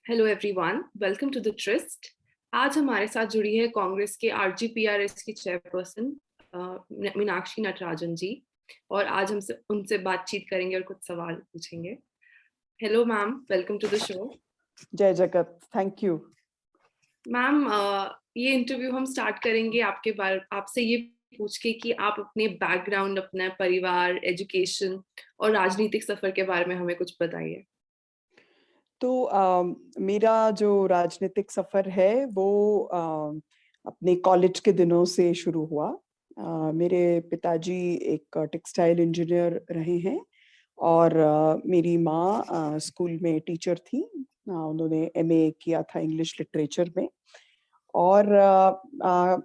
Hello everyone, welcome to the trust. आज हमारे साथ जुड़ी है कांग्रेस के आरजीपीआरएस की चेयरपर्सन मीनाक्षी नटराजन जी। और आज हमसे उनसे बातचीत करेंगे और कुछ सवाल पूछेंगे। Hello ma'am, welcome to the show. जय जगत, थैंक यू। मैम, ये इंटरव्यू हम स्टार्ट करेंगे आपसे ये पूछ के कि आप अपने बैकग्राउंड, अपना परिवार, एजुकेशन और राजनीतिक सफर के बारे में हमें कुछ बताइए। तो मेरा जो राजनीतिक सफर है वो अपने कॉलेज के दिनों से शुरू हुआ। मेरे पिताजी एक टेक्सटाइल इंजीनियर रहे हैं और मेरी माँ स्कूल में टीचर थी। उन्होंने एमए किया था इंग्लिश लिटरेचर में। और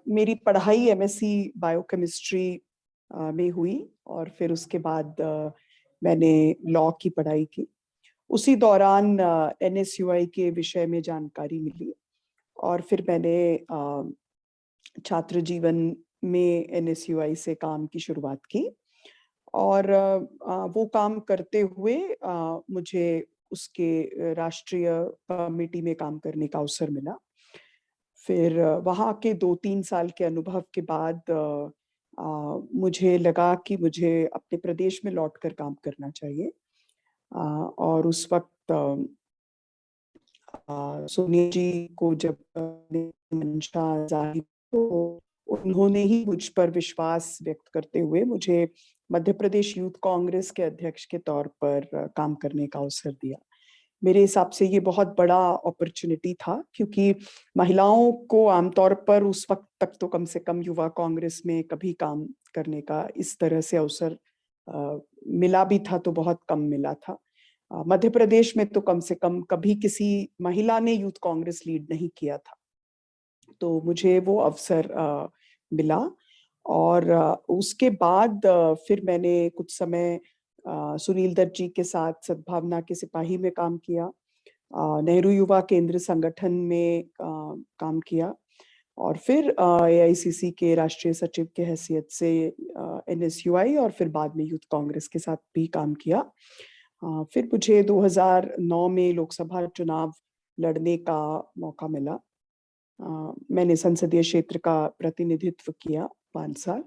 मेरी पढ़ाई एमएससी बायोकेमिस्ट्री में हुई और फिर उसके बाद मैंने लॉ की पढ़ाई की। उसी दौरान एनएसयूआई के विषय में जानकारी मिली और फिर मैंने छात्र जीवन में एनएसयूआई से काम की शुरुआत की। और वो काम करते हुए मुझे उसके राष्ट्रीय कमेटी में काम करने का अवसर मिला। फिर वहाँ के 2-3 साल के अनुभव के बाद मुझे लगा कि मुझे अपने प्रदेश में लौटकर काम करना चाहिए। और उस वक्त सोनिया जी को जब मंशा जाहिर, तो उन्होंने ही मुझ पर विश्वास व्यक्त करते हुए मुझे मध्य प्रदेश यूथ कांग्रेस के अध्यक्ष के तौर पर काम करने का अवसर दिया। मेरे हिसाब से ये बहुत बड़ा अपॉर्चुनिटी था, क्योंकि महिलाओं को आमतौर पर उस वक्त तक तो कम से कम युवा कांग्रेस में कभी काम करने का इस तरह से अवसर मिला भी था तो बहुत कम मिला था। मध्य प्रदेश में तो कम से कम कभी किसी महिला ने यूथ कांग्रेस लीड नहीं किया था। तो मुझे वो अवसर मिला और उसके बाद फिर मैंने कुछ समय सुनील दत्त जी के साथ सद्भावना के सिपाही में काम किया। नेहरू युवा केंद्र संगठन में काम किया और फिर एआईसीसी के राष्ट्रीय सचिव के हैसियत से एनएसयूआई और फिर बाद में यूथ कांग्रेस के साथ भी काम किया। फिर मुझे 2009 में लोकसभा चुनाव लड़ने का मौका मिला। मैंने संसदीय क्षेत्र का प्रतिनिधित्व किया 5 साल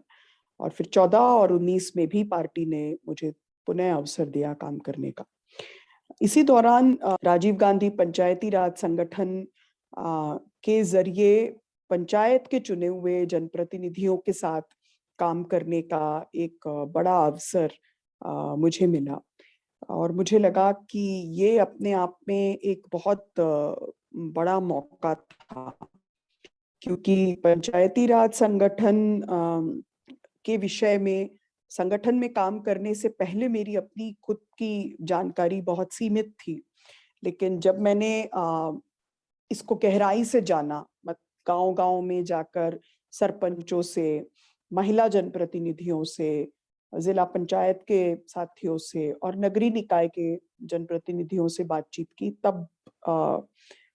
और फिर 14 और 19 में भी पार्टी ने मुझे पुनः अवसर दिया काम करने का। इसी दौरान राजीव गांधी पंचायती राज संगठन के जरिए पंचायत के चुने हुए जनप्रतिनिधियों के साथ काम करने का एक बड़ा अवसर मुझे मिला और मुझे लगा कि ये अपने आप में एक बहुत बड़ा मौका था, क्योंकि पंचायती राज संगठन के विषय में संगठन में काम करने से पहले मेरी अपनी खुद की जानकारी बहुत सीमित थी। लेकिन जब मैंने इसको गहराई से जाना, गांव-गांव में जाकर सरपंचों से, महिला जनप्रतिनिधियों से, जिला पंचायत के साथियों से और नगरीय निकाय के जनप्रतिनिधियों से बातचीत की, तब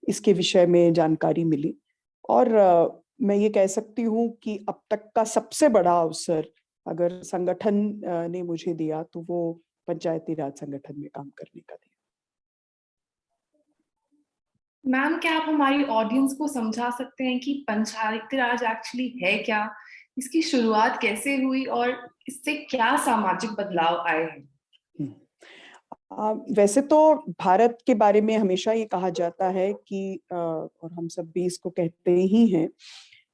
इसके विषय में जानकारी मिली। और मैं ये कह सकती हूँ कि अब तक का सबसे बड़ा अवसर अगर संगठन ने मुझे दिया तो वो पंचायती राज संगठन में काम करने का दिया। मैम, क्या आप हमारी ऑडियंस को समझा सकते हैं कि पंचायती राज एक्चुअली है क्या, इसकी शुरुआत कैसे हुई और इससे क्या सामाजिक बदलाव आए हैं? वैसे तो भारत के बारे में हमेशा ये कहा जाता है कि और हम सब भी इसको कहते ही हैं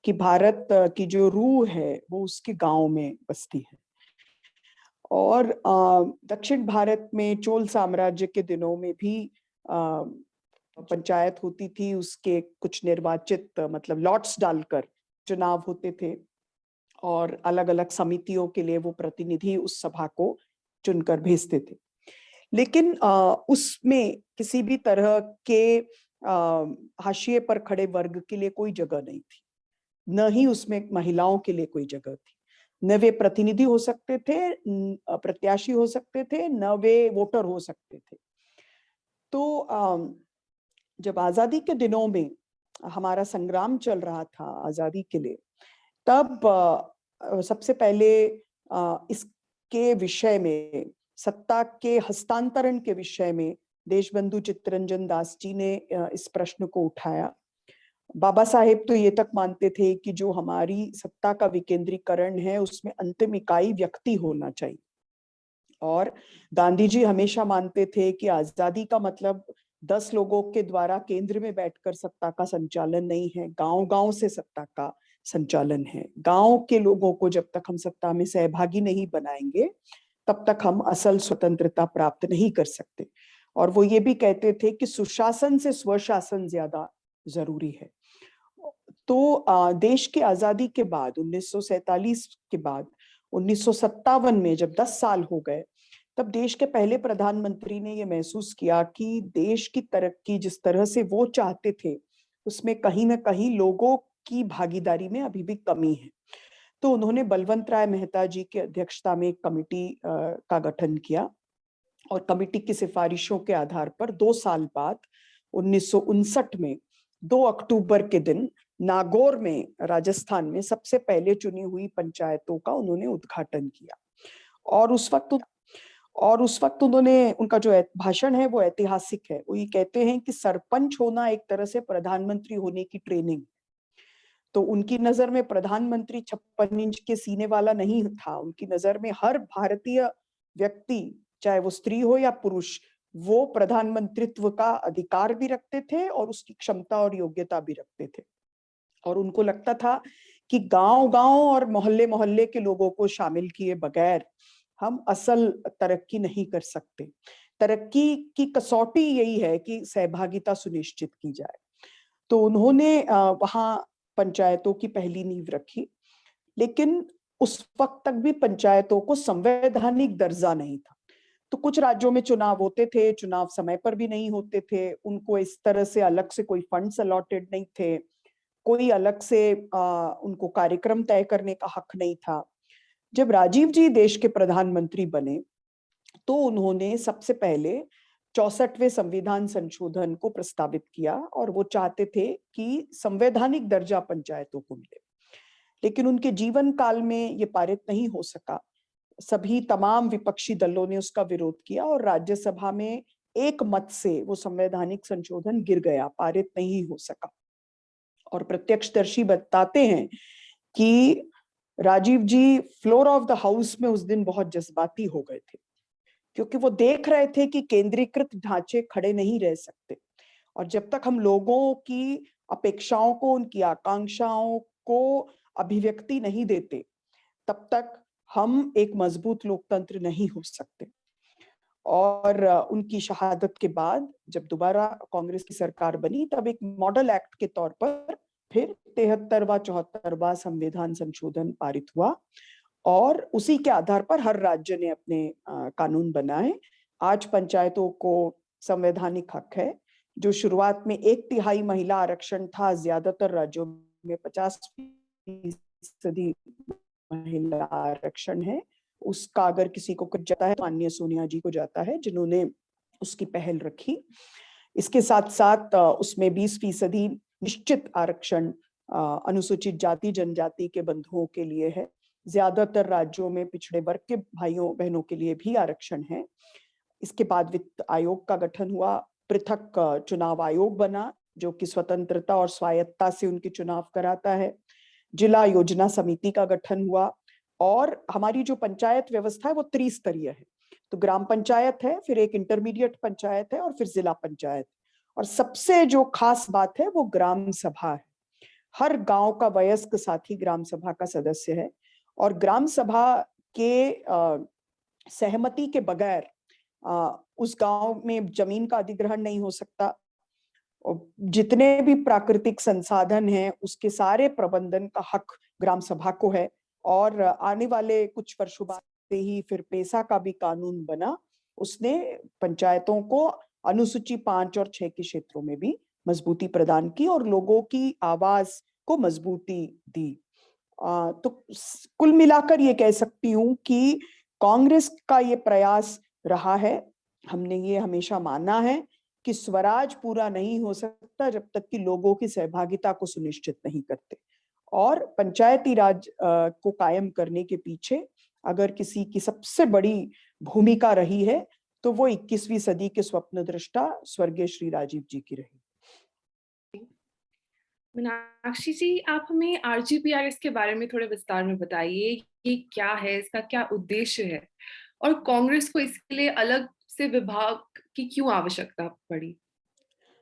कि भारत की जो रूह है वो उसके गांव में बसती है। और दक्षिण भारत में चोल साम्राज्य के दिनों में भी पंचायत होती थी, उसके कुछ निर्वाचित मतलब लॉट्स डालकर चुनाव होते थे और अलग-अलग समितियों के लिए वो प्रतिनिधि उस सभा को चुनकर भेजते थे। लेकिन उसमें किसी भी तरह के हाशिए पर खड़े वर्ग के लिए कोई जगह नहीं थी, न ही उसमें महिलाओं के लिए कोई जगह थी। न वे प्रतिनिधि हो सकते थे, प्रत्याशी हो सकते थे, न वे वोटर हो सकते थे। तो जब आजादी के दिनों में हमारा संग्राम चल रहा था आजादी के लिए, तब सबसे पहले इसके विषय में, सत्ता के हस्तांतरण के विषय में देशबंधु चित्तरंजन दास जी ने इस प्रश्न को उठाया। बाबा साहेब तो ये तक मानते थे कि जो हमारी सत्ता का विकेंद्रीकरण है उसमें अंतिम इकाई व्यक्ति होना चाहिए, और गांधी जी हमेशा मानते थे कि आजादी का मतलब 10 लोगों के द्वारा केंद्र में बैठकर सत्ता का संचालन नहीं है, गांव-गांव से सत्ता का संचालन है। गांव के लोगों को जब तक हम सत्ता में सहभागी नहीं बनाएंगे तब तक हम असल स्वतंत्रता प्राप्त नहीं कर सकते। और वो ये भी कहते थे कि सुशासन से स्वशासन ज्यादा जरूरी है। तो देश की आजादी के बाद 1947 के बाद 1957 में जब 10 साल हो गए, तब देश के पहले प्रधानमंत्री ने यह महसूस किया कि देश की तरक्की जिस तरह से वो चाहते थे उसमें कहीं ना कहीं लोगों की भागीदारी में अभी भी कमी है। तो उन्होंने बलवंत राय मेहता जी की अध्यक्षता में एक कमिटी का गठन किया, और कमिटी की सिफारिशों के आधार पर 2 साल बाद 1959 में 2 अक्टूबर के दिन नागौर में राजस्थान में सबसे पहले चुनी हुई पंचायतों का उन्होंने उद्घाटन किया। और उस वक्त उन्होंने, उनका जो भाषण है वो ऐतिहासिक है। वो ये कहते हैं कि सरपंच होना एक तरह से प्रधानमंत्री होने की ट्रेनिंग। तो उनकी नजर में प्रधानमंत्री 56 इंच के सीने वाला नहीं था। उनकी नजर में हर भारतीय व्यक्ति, चाहे वो स्त्री हो या पुरुष, वो प्रधानमंत्रित्व का अधिकार भी रखते थे और उसकी क्षमता और योग्यता भी रखते थे। और उनको लगता था कि गांव-गांव और मोहल्ले-मोहल्ले के लोगों को शामिल किए बगैर हम असल तरक्की नहीं कर सकते। तरक्की की कसौटी यही है कि सहभागिता सुनिश्चित की जाए। तो उन्होंने वहां पंचायतों की पहली नींव रखी, लेकिन उस वक्त तक भी पंचायतों को संवैधानिक दर्जा नहीं था। तो कुछ राज्यों में चुनाव होते थे, चुनाव समय पर भी नहीं होते थे, उनको इस तरह से अलग से कोई फंड्स अलॉटेड नहीं थे, कोई अलग से उनको कार्यक्रम तय करने का हक नहीं था। जब राजीव जी देश के प्रधानमंत्री बने तो उन्होंने सबसे पहले 64वें संविधान संशोधन को प्रस्तावित किया, और वो चाहते थे कि संवैधानिक दर्जा पंचायतों को मिले। लेकिन उनके जीवन काल में ये पारित नहीं हो सका। सभी तमाम विपक्षी दलों ने उसका विरोध किया और राज्यसभा में एक मत से वो संवैधानिक संशोधन गिर गया, पारित नहीं हो सका। और प्रत्यक्षदर्शी बताते हैं कि राजीव जी फ्लोर ऑफ द हाउस में उस दिन बहुत जज्बाती हो गए थे, क्योंकि वो देख रहे थे कि केंद्रीकृत ढांचे खड़े नहीं रह सकते, और जब तक हम लोगों की अपेक्षाओं को, उनकी आकांक्षाओं को अभिव्यक्ति नहीं देते, तब तक हम एक मजबूत लोकतंत्र नहीं हो सकते। और उनकी शहादत के बाद जब दोबारा कांग्रेस की सरकार बनी, तब एक मॉडल एक्ट के तौर पर फिर 73वां 74वां संविधान संशोधन पारित हुआ, और उसी के आधार पर हर राज्य ने अपने कानून बनाए। आज पंचायतों को संवैधानिक हक है। जो शुरुआत में 1/3 महिला आरक्षण था, ज्यादातर राज्यों में 50% महिला आरक्षण है। उसका अगर किसी को कट जाता है तो माननीय सोनिया जी को जाता है, जिन्होंने उसकी पहल रखी। इसके साथ साथ उसमें 20% निश्चित आरक्षण अनुसूचित जाति जनजाति के बंधुओं के लिए है। ज्यादातर राज्यों में पिछड़े वर्ग के भाइयों बहनों के लिए भी आरक्षण है। इसके बाद वित्त आयोग का गठन हुआ, पृथक चुनाव आयोग बना जो कि स्वतंत्रता और स्वायत्तता से उनके चुनाव कराता है। जिला योजना समिति का गठन हुआ, और हमारी जो पंचायत व्यवस्था है वो त्रिस्तरीय है। तो ग्राम पंचायत है, फिर एक इंटरमीडिएट पंचायत है, और फिर जिला पंचायत। और सबसे जो खास बात है वो ग्राम सभा है। हर गांव का वयस्क साथी ग्राम सभा का सदस्य है, और ग्राम सभा के सहमति के बगैर उस गांव में जमीन का अधिग्रहण नहीं हो सकता। जितने भी प्राकृतिक संसाधन हैं उसके सारे प्रबंधन का हक ग्राम सभा को है। और आने वाले कुछ वर्षों बाद से ही फिर पेसा का भी कानून बना। उसने पंचायतों को अनुसूची 5 और 6 के क्षेत्रों में भी मजबूती प्रदान की और लोगों की आवाज को मजबूती दी। तो कुल मिलाकर ये कह सकती हूँ कि कांग्रेस का ये प्रयास रहा है। हमने ये हमेशा माना है कि स्वराज पूरा नहीं हो सकता जब तक कि लोगों की सहभागिता को सुनिश्चित नहीं करते। और पंचायती राज को कायम करने के पीछे अगर किसी की सबसे बड़ी भूमिका रही है तो वो 21वीं सदी के स्वप्न दृष्टा स्वर्गीय श्री राजीव जी की रही। मीनाक्षी जी, आप हमें आरजीपीआरएस के बारे में थोड़े विस्तार में बताइए। ये क्या है, इसका क्या उद्देश्य है, और कांग्रेस को इसके लिए अलग से विभाग की क्यों आवश्यकता पड़ी?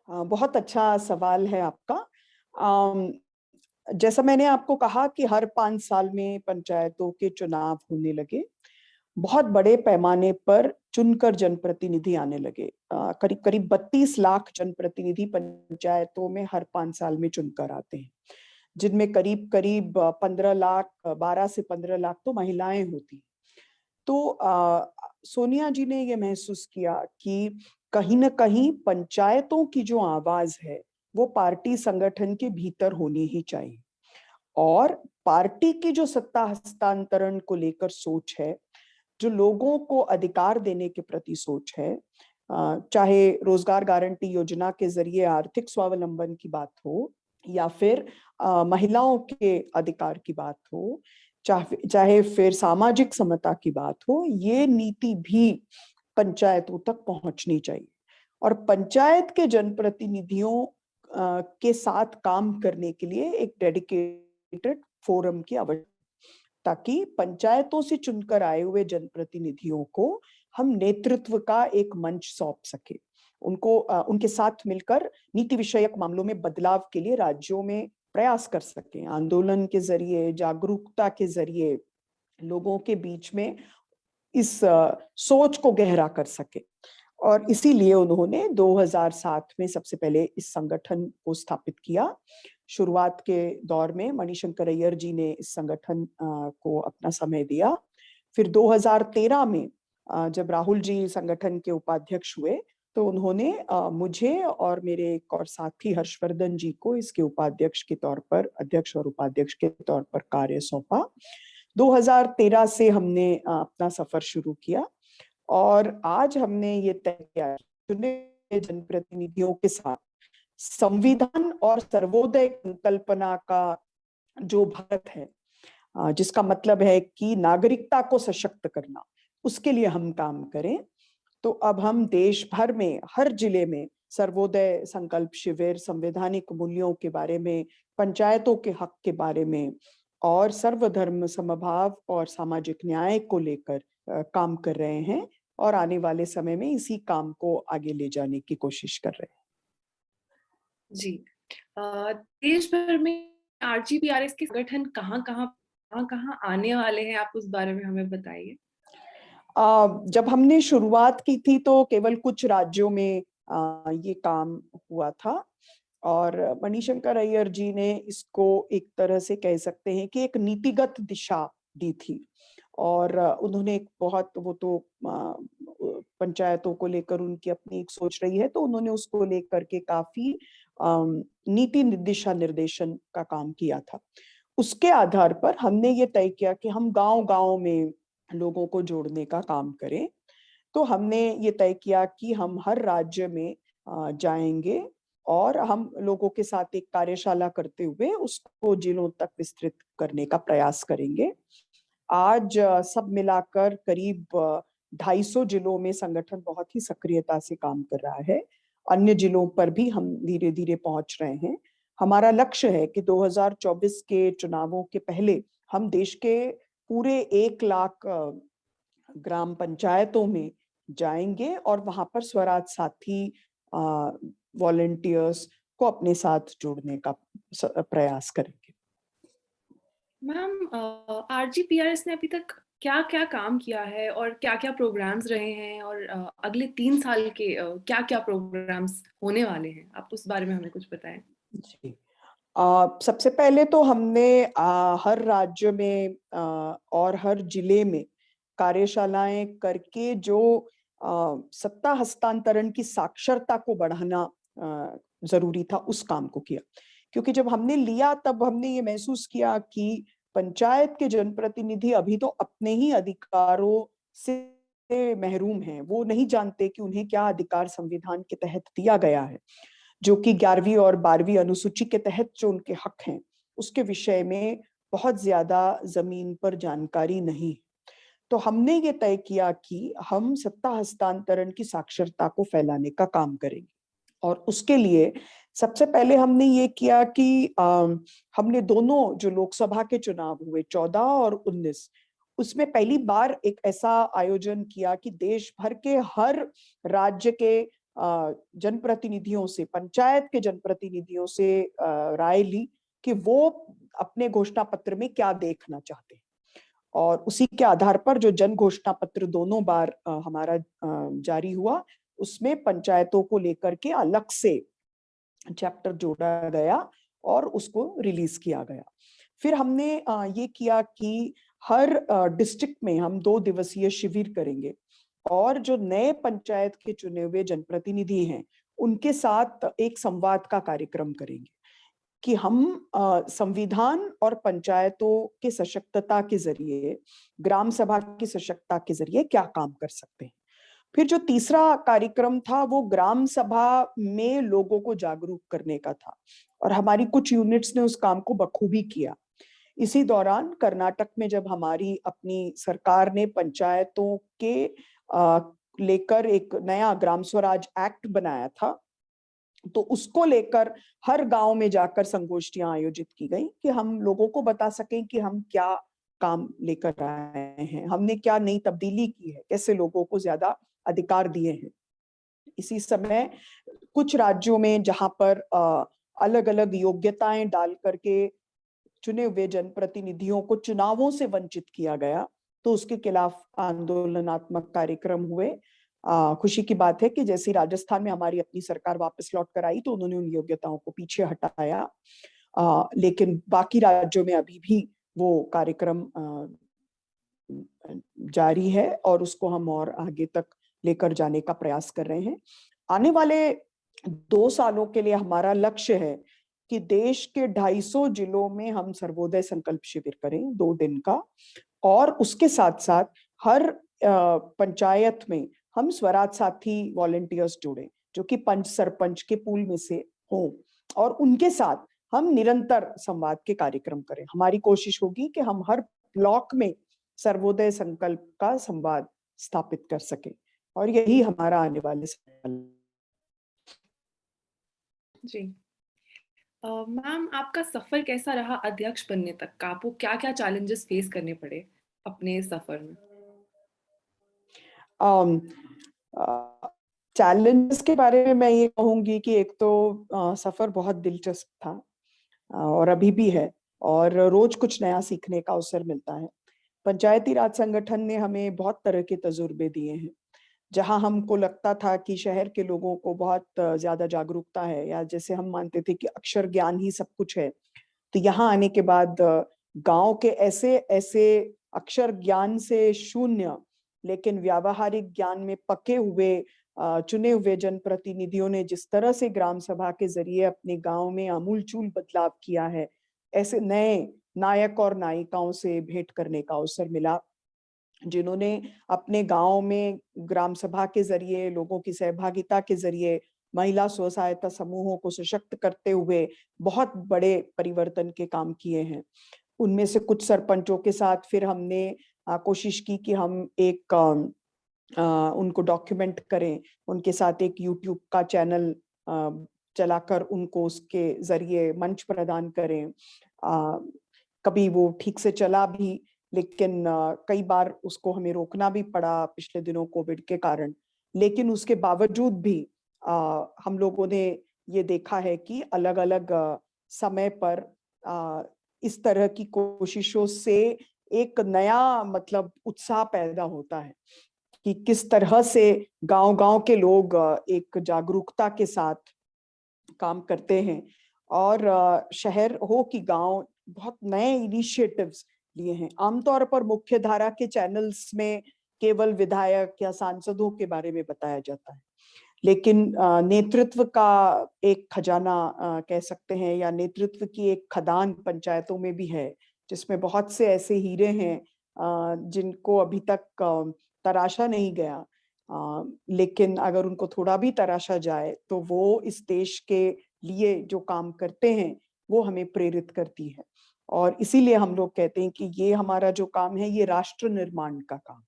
बहुत अच्छा सवाल है आपका। अम, जैसा मैंने आपको कहा कि हर 5 साल में पंचायतों के चुनाव होने लगे, बहुत बड़े पैमाने पर चुनकर जनप्रतिनिधि आने लगे। करीब करीब 32 लाख जनप्रतिनिधि पंचायतों में हर 5 साल में चुनकर आते हैं, जिनमें करीब करीब 15 लाख, 12 से 15 लाख तो महिलाएं होती। तो सोनिया जी ने ये महसूस किया कि कहीं न कहीं पंचायतों की जो आवाज है, वो पार्टी संगठन के भीतर होनी ही चाहिए। और पार्टी की जो सत्ता हस्तांतरण को लेकर सोच है, जो लोगों को अधिकार देने के प्रति सोच है, चाहे रोजगार गारंटी योजना के जरिए आर्थिक स्वावलंबन की बात हो, या फिर महिलाओं के अधिकार की बात हो, चाहे फिर सामाजिक समता की बात हो, ये नीति भी पंचायतों तक पहुंचनी चाहिए। और पंचायत के जनप्रतिनिधियों के साथ काम करने के लिए एक डेडिकेटेड फोरम की आवश्यकता, ताकि पंचायतों से चुनकर आए हुए जनप्रतिनिधियों को हम नेतृत्व का एक मंच सौंप सके, उनको उनके साथ मिलकर नीति विषयक मामलों में बदलाव के लिए राज्यों में प्रयास कर सके, आंदोलन के जरिए, जागरूकता के जरिए लोगों के बीच में इस सोच को गहरा कर सके। और इसीलिए उन्होंने 2007 में सबसे पहले इस संगठन को स्थापित किया। शुरुआत के दौर में मणिशंकर अय्यर जी ने इस संगठन को अपना समय दिया। फिर 2013 में जब राहुल जी संगठन के उपाध्यक्ष हुए, तो उन्होंने मुझे और मेरे एक और साथी हर्षवर्धन जी को इसके उपाध्यक्ष के तौर पर, अध्यक्ष और उपाध्यक्ष के तौर पर कार्य सौंपा। 2013 से हमने अपना सफर शुरू किया, और आज हमने ये तय किया चुने जनप्रतिनिधियों के साथ संविधान और सर्वोदय संकल्पना का जो भारत है, जिसका मतलब है कि नागरिकता को सशक्त करना, उसके लिए हम काम करें। तो अब हम देश भर में हर जिले में सर्वोदय संकल्प शिविर, संवैधानिक मूल्यों के बारे में, पंचायतों के हक के बारे में और सर्वधर्म समभाव और सामाजिक न्याय को लेकर काम कर रहे हैं, और आने वाले समय में इसी काम को आगे ले जाने की कोशिश कर रहे हैं। जी, देश भर में आरजीपीआरएस के संगठन कहाँ आने वाले हैं, आप उस बारे में हमें बताइए। जब हमने शुरुआत की थी तो केवल कुछ राज्यों में ये काम हुआ था, और मणिशंकर अय्यर जी ने इसको एक तरह से कह सकते हैं कि एक नीतिगत दिशा दी थी। और उन्होंने एक बहुत, वो तो पंचायतों को लेकर उनकी अपनी एक सोच रही है, तो उन्होंने उसको लेकर के काफी नीति दिशा निर्देशन का काम किया था। उसके आधार पर हमने ये तय किया कि हम गांव-गांव में लोगों को जोड़ने का काम करें। तो हमने ये तय किया कि हम हर राज्य में जाएंगे, और हम लोगों के साथ एक कार्यशाला करते हुए उसको जिलों तक विस्तृत करने का प्रयास करेंगे। आज सब मिलाकर करीब 250 जिलों में संगठन बहुत ही सक्रियता से काम कर रहा है। अन्य जिलों पर भी हम धीरे-धीरे पहुंच रहे हैं। हमारा लक्ष्य है कि 2024 के चुनावों के पहले हम देश के पूरे 1 लाख ग्राम पंचायतों में जाएंगे, और वहां पर स्वराज साथी वॉलंटियर्स को अपने साथ जोड़ने का प्रयास करेंगे। मैम, आरजीपीआरएस ने अभी तक क्या-क्या काम किया है और क्या-क्या प्रोग्राम्स रहे हैं, और अगले 3 साल के क्या-क्या प्रोग्राम्स होने वाले हैं? आप उस बारे में हमें कुछ बताएं। जी, सबसे पहले तो हमने हर राज्य में और हर जिले में कार्यशालाएं करके जो सत्ता हस्तांतरण की साक्षरता को बढ़ाना जरूरी था, उस काम को किया। क्योंकि जब हमने लिया तब हमने ये महसूस किया कि पंचायत के जनप्रतिनिधि अभी तो अपने ही अधिकारों से महरूम हैं। वो नहीं जानते कि उन्हें क्या अधिकार संविधान के तहत दिया गया है, जो कि 11वीं और 12वीं अनुसूची के तहत जो उनके हक हैं, उसके विषय में बहुत ज्यादा जमीन पर जानकारी नहीं। तो हमने ये तय किया कि हम सत्ता हस्तांतरण की साक्षरता को फैलाने का काम करेंगे। और उसके लिए सबसे पहले हमने ये किया कि हमने दोनों जो लोकसभा के चुनाव हुए 14 और 19, उसमें पहली बार एक ऐसा आयोजन किया कि देश भर के हर राज्य के जनप्रतिनिधियों से, पंचायत के जनप्रतिनिधियों से राय ली कि वो अपने घोषणा पत्र में क्या देखना चाहते हैं। और उसी के आधार पर जो जन घोषणा पत्र दोनों बार हमारा जारी हुआ, उसमें पंचायतों को लेकर के अलग से चैप्टर जोड़ा गया और उसको रिलीज किया गया। फिर हमने ये किया कि हर डिस्ट्रिक्ट में हम 2 दिवसीय शिविर करेंगे और जो नए पंचायत के चुने हुए जनप्रतिनिधि हैं, उनके साथ एक संवाद का कार्यक्रम करेंगे कि हम संविधान और पंचायतों के सशक्तता के जरिए, ग्राम सभा की सशक्तता के जरिए क्या काम कर सकते हैं। फिर जो तीसरा कार्यक्रम था वो ग्राम सभा में लोगों को जागरूक करने का था और हमारी कुछ यूनिट्स ने उस काम को बखूबी किया। इसी दौरान कर्नाटक में जब हमारी अपनी सरकार ने पंचायतों के लेकर एक नया ग्राम स्वराज एक्ट बनाया था, तो उसको लेकर हर गांव में जाकर संगोष्ठियां आयोजित की गई कि हम लोगों को बता सकें कि हम क्या काम लेकर आए हैं, हमने क्या नई तब्दीली की है, कैसे लोगों को ज्यादा अधिकार दिए हैं। इसी समय कुछ राज्यों में जहां पर अलग अलग योग्यताएं डाल करके चुने हुए जनप्रतिनिधियों को चुनावों से वंचित किया गया, तो उसके खिलाफ आंदोलनात्मक कार्यक्रम हुए। खुशी की बात है कि जैसे राजस्थान में हमारी अपनी सरकार वापस लौट कर आई तो उन्होंने उन योग्यताओं को पीछे हटाया, लेकिन बाकी राज्यों में अभी भी वो कार्यक्रम जारी है और उसको हम और आगे तक लेकर जाने का प्रयास कर रहे हैं। आने वाले 2 सालों के लिए हमारा लक्ष्य है कि देश के 250 जिलों में हम सर्वोदय संकल्प शिविर करें 2 दिन का, और उसके साथ साथ हर पंचायत में हम स्वराज साथी वॉलंटियर्स जोड़ें जो कि पंच सरपंच के पूल में से हों और उनके साथ हम निरंतर संवाद के कार्यक्रम करें। हमारी कोशिश होगी कि हम हर ब्लॉक में सर्वोदय संकल्प का संवाद स्थापित कर सके और यही हमारा आने वाले साल। जी। मैम, आपका सफर कैसा रहा अध्यक्ष बनने तक का? आपको क्या-क्या चैलेंजेस फेस करने पड़े अपने सफर में? चैलेंजेस के बारे में मैं ये कहूंगी कि एक तो सफर बहुत दिलचस्प था और अभी भी है और रोज कुछ नया सीखने का अवसर मिलता है। पंचायती राज संगठन ने हमें बहुत तरह के तजुर्बे दिए हैं। जहां हमको लगता था कि शहर के लोगों को बहुत ज्यादा जागरूकता है या जैसे हम मानते थे कि अक्षर ज्ञान ही सब कुछ है, तो यहाँ आने के बाद गांव के ऐसे ऐसे अक्षर ज्ञान से शून्य लेकिन व्यावहारिक ज्ञान में पके हुए चुने हुए जनप्रतिनिधियों ने जिस तरह से ग्राम सभा के जरिए अपने गांव में आमूलचूल बदलाव किया है, ऐसे नए नायक और नायिकाओं से भेंट करने का अवसर मिला जिन्होंने अपने गांव में ग्राम सभा के जरिए, लोगों की सहभागिता के जरिए, महिला स्व सहायता समूहों को सशक्त करते हुए बहुत बड़े परिवर्तन के काम किए हैं। उनमें से कुछ सरपंचों के साथ फिर हमने कोशिश की कि हम एक उनको डॉक्यूमेंट करें, उनके साथ एक यूट्यूब का चैनल चलाकर उनको उसके जरिए मंच प्रदान करें। कभी वो ठीक से चला भी, लेकिन कई बार उसको हमें रोकना भी पड़ा पिछले दिनों कोविड के कारण। लेकिन उसके बावजूद भी हम लोगों ने ये देखा है कि अलग-अलग समय पर इस तरह की कोशिशों से एक नया मतलब उत्साह पैदा होता है कि किस तरह से गांव-गांव के लोग एक जागरूकता के साथ काम करते हैं और शहर हो कि गांव बहुत नए इनिशिएटिव्स लिए हैं। आमतौर पर मुख्य धारा के चैनल्स में केवल विधायक या सांसदों के बारे में बताया जाता है, लेकिन नेतृत्व का एक खजाना कह सकते हैं या नेतृत्व की एक खदान पंचायतों में भी है, जिसमें बहुत से ऐसे हीरे हैं जिनको अभी तक तराशा नहीं गया, लेकिन अगर उनको थोड़ा भी तराशा जाए तो वो इस देश के लिए जो काम करते हैं वो हमें प्रेरित करती है। और इसीलिए हम लोग कहते हैं कि ये हमारा जो काम है ये राष्ट्र निर्माण का काम,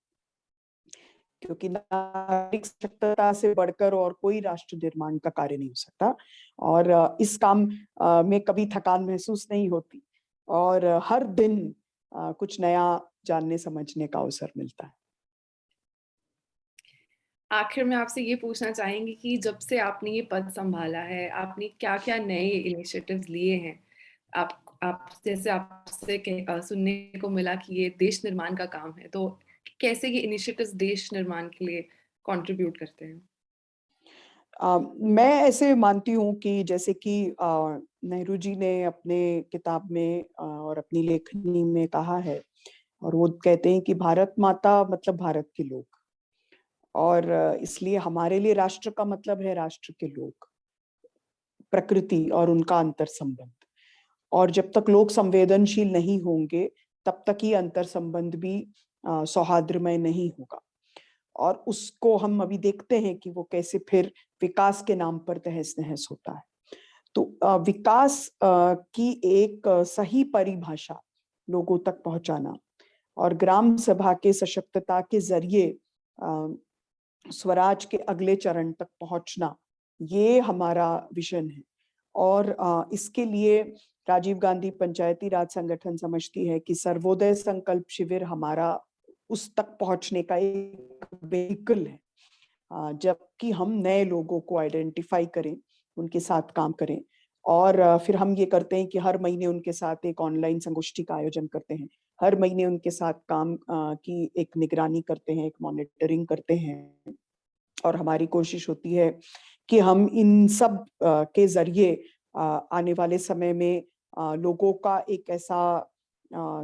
क्योंकि नागरिक सशक्तता से बढ़कर और कोई राष्ट्र निर्माण का कार्य नहीं हो सकता। और इस काम में कभी थकान महसूस नहीं होती, और हर दिन कुछ नया जानने समझने का अवसर मिलता है। आखिर में आपसे ये पूछना चाहेंगे कि जब से आपने ये पद संभाला है, आपने क्या-क्या नए इनिशिएटिव्स लिए हैं? आप जैसे आपसे सुनने को मिला कि ये देश निर्माण का काम है, तो कैसे ये इनिशिएटिव्स देश निर्माण के लिए कंट्रीब्यूट करते हैं? मैं ऐसे मानती हूँ कि जैसे कि नेहरू जी ने अपने किताब में और अपनी लेखनी में कहा है, और वो कहते हैं कि भारत माता मतलब भारत के लोग, और इसलिए हमारे लिए राष्ट्र का मतलब है राष्ट्र के लोग, प्रकृति और उनका अंतर संबंध। और जब तक लोग संवेदनशील नहीं होंगे, तब तक ही अंतर संबंध भी सौहार्दमय नहीं होगा। और उसको हम अभी देखते हैं कि वो कैसे फिर विकास के नाम पर तहस-नहस होता है। तो विकास की एक सही परिभाषा लोगों तक पहुंचाना और ग्राम सभा के सशक्तता के जरिए अ, स्वराज के अगले चरण तक पहुंचना, ये हमारा विजन है। और इसके लिए राजीव गांधी पंचायती राज संगठन समझती है कि सर्वोदय संकल्प शिविर हमारा उस तक पहुंचने का एक व्हीकल है। जबकि हम नए लोगों को आइडेंटिफाई करें, उनके साथ काम करें, और फिर हम ये करते हैं कि हर महीने उनके साथ एक ऑनलाइन संगोष्ठी का आयोजन करते हैं। हर महीने उनके साथ काम की एक निगरानी करते हैं, एक मॉनिटरिंग करते हैं, और हमारी कोशिश होती है कि हम इन सब के ज़रिए आने वाले समय में लोगों का एक ऐसा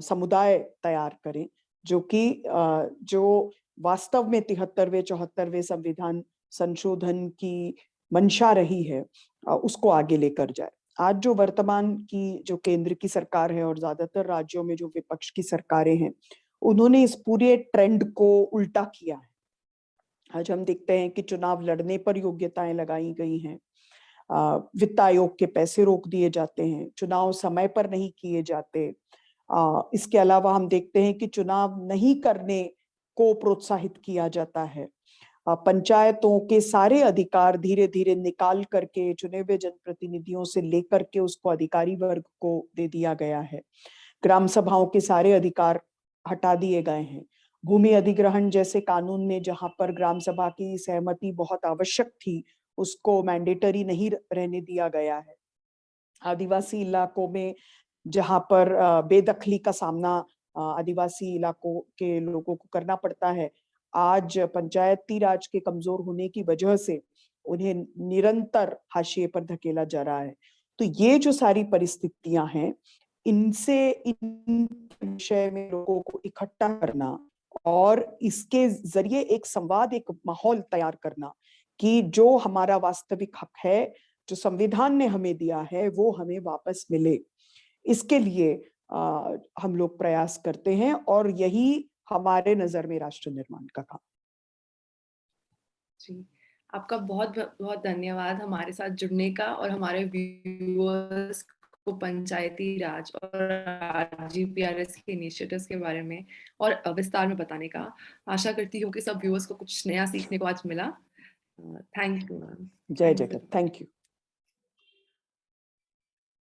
समुदाय तैयार करें, जो कि जो वास्तव में 73वें 74वें संविधान संशोधन की मंशा रही है, उसको आगे लेकर जाए। आज जो वर्तमान की जो केंद्र की सरकार है और ज़्यादातर राज्यों में जो विपक्ष की सरकारें हैं, उन्होंने इस पूरे ट्रेंड को उल्टा किया है। आज हम देखते हैं कि चुनाव लड़ने पर योग्यताएं लगाई गई हैं, वित्त आयोग के पैसे रोक दिए जाते हैं, चुनाव समय पर नहीं किए जाते। इसके अलावा हम देखते हैं कि चुनाव नहीं करने को प्रोत्साहित किया जाता है। पंचायतों के सारे अधिकार धीरे धीरे निकाल करके चुने हुए जनप्रतिनिधियों से लेकर के उसको अधिकारी वर्ग को दे दिया गया है। ग्राम सभाओं के सारे अधिकार हटा दिए गए हैं। भूमि अधिग्रहण जैसे कानून में जहां पर ग्राम सभा की सहमति बहुत आवश्यक थी, उसको मैंडेटरी नहीं रहने दिया गया है। आदिवासी इलाकों में जहां पर बेदखली का सामना आदिवासी इलाकों के लोगों को करना पड़ता है, आज पंचायती राज के कमजोर होने की वजह से उन्हें निरंतर हाशिए पर धकेला जा रहा है। तो ये जो सारी परिस्थितियां हैं, इनसे इन विषय में लोगों को इकट्ठा करना और इसके जरिए एक संवाद, एक माहौल तैयार करना कि जो हमारा वास्तविक हक है, जो संविधान ने हमें दिया है, वो हमें वापस मिले। इसके लिए हम लोग प्रयास करते हैं, और यही हमारे नजर में राष्ट्र निर्माण का काम। जी, आपका बहुत धन्यवाद हमारे साथ जुड़ने का और हमारे व्यूअर्स को पंचायती राज और आरजीपीआरएस के इनिशिएटिव्स के बारे में और विस्तार में बताने का। आशा करती हूँ कि सब व्यूअर्स को कुछ नया सीखने को आज मिला। Thank you ma'am. जय जगत। Thank you.